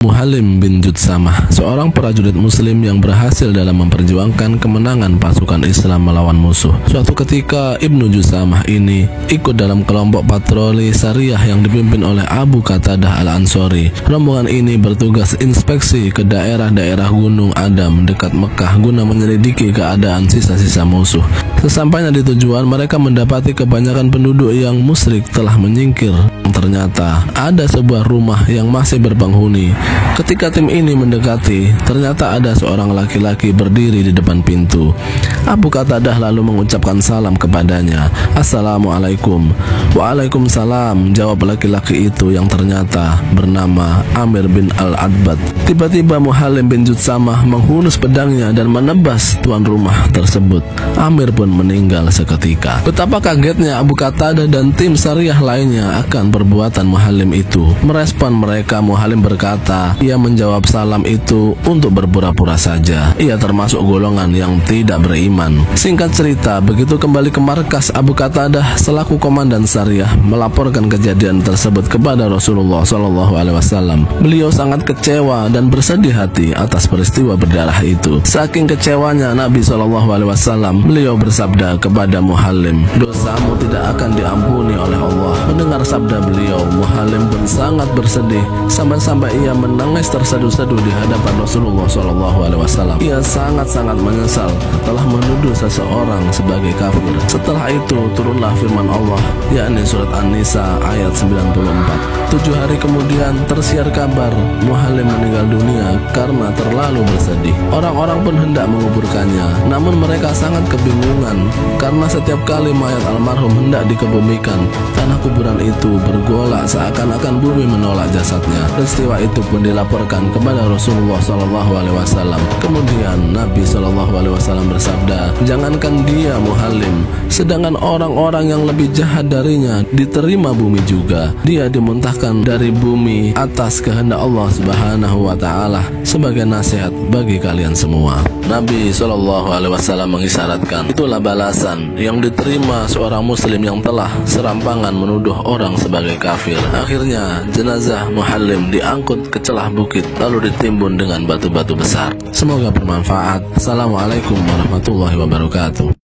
Muhallim bin Jutsamah, seorang prajurit muslim yang berhasil dalam memperjuangkan kemenangan pasukan Islam melawan musuh. Suatu ketika Ibnu Jutsamah ini ikut dalam kelompok patroli syariah yang dipimpin oleh Abu Qatadah al-Ansori. Rombongan ini bertugas inspeksi ke daerah-daerah Gunung Adam dekat Mekah guna menyelidiki keadaan sisa-sisa musuh. Sesampainya di tujuan, mereka mendapati kebanyakan penduduk yang musyrik telah menyingkir. Ternyata ada sebuah rumah yang masih berpenghuni. Ketika tim ini mendekati, ternyata ada seorang laki-laki berdiri di depan pintu. Abu Qatadah lalu mengucapkan salam kepadanya. "Assalamualaikum." "Waalaikumsalam," jawab laki-laki itu yang ternyata bernama Amir bin Al-Adbad. Tiba-tiba Muhallim bin Jutsamah menghunus pedangnya dan menebas tuan rumah tersebut. Amir pun meninggal seketika. Betapa kagetnya Abu Qatadah dan tim syariah lainnya akan perbuatan Muhallim itu. Merespon mereka, Muhallim berkata, ia menjawab salam itu untuk berpura-pura saja. Ia termasuk golongan yang tidak beriman. Singkat cerita, begitu kembali ke markas, Abu Qatadah selaku komandan syariah melaporkan kejadian tersebut kepada Rasulullah SAW. Beliau sangat kecewa dan bersedih hati atas peristiwa berdarah itu. Saking kecewanya Nabi SAW, beliau bersabda kepada Muhallim, "Dosamu tidak akan diampuni oleh Allah." Mendengar sabda beliau, Muhallim pun sangat bersedih sampai-sampai ia menangis terseduh-seduh di hadapan Rasulullah SAW. Ia sangat-sangat menyesal telah menuduh seseorang sebagai kafir. Setelah itu turunlah firman Allah, yakni surat An-Nisa ayat 94. 7 hari kemudian tersiar kabar Muhallim meninggal dunia karena terlalu bersedih. Orang-orang pun hendak menguburkannya, namun mereka sangat kebingungan karena setiap kali mayat almarhum hendak dikebumikan, tanah kuburan itu bergolak seakan-akan bumi menolak jasadnya. Peristiwa itu pun dilaporkan kepada Rasulullah SAW. Kemudian Nabi SAW bersabda, "Jangankan dia Muhallim, sedangkan orang-orang yang lebih jahat darinya diterima bumi juga. Dia dimuntahkan dari bumi atas kehendak Allah Subhanahu wa Ta'ala sebagai nasihat bagi kalian semua." Nabi SAW mengisyaratkan, itulah balasan yang diterima seorang muslim yang telah serampangan menuduh orang sebagai kafir. Akhirnya jenazah Muhallim diangkut ke celah bukit lalu ditimbun dengan batu-batu besar. Semoga bermanfaat. Assalamualaikum warahmatullahi wabarakatuh.